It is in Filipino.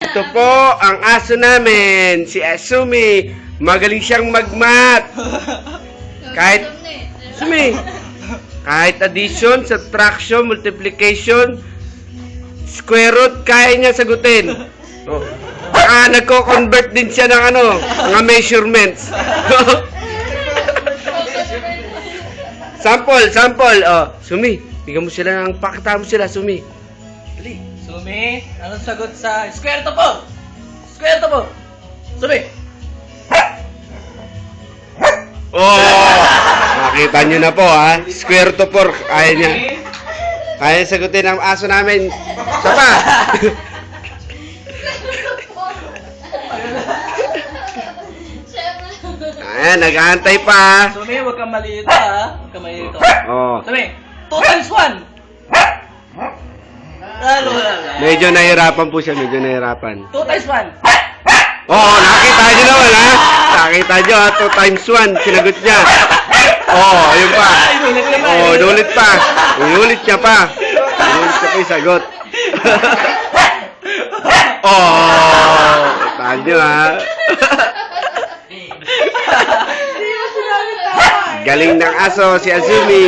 Ito po ang aso namin, si Asumi. Magaling siyang magmat. Kahit Asumi, kahit addition, subtraction, multiplication, square root, kaya niya sagutin. Oh. Nagko-convert din siya ng mga measurements. Sample. Oh, Sumi, bigyan mo sila pakita mo sila, Sumi. Dali. Sumi, anong sagot sa square to po? Square to po. Sumi. Oh, nakita nyo na po ha. Square to 4, kaya niya. Kaya sagutin ang aso namin. Isa pa. Ayan, nag-aantay pa. Sumi, huwag kang malito ha. Huwag kang malito. Oh. Sumi, 2 times 1. Medyo nahirapan po siya, medyo nahirapan. 2 times 1. Oh, nakita nyo naman ha. Nakita nyo ha, 2 times 1, sinagot niya. Oh, ayun pa. Oh, inulit pa. Inulit niya pa. Inulit niya pa yung sagot. Oh, nakita nyo ha. Galing ng aso si Azumi.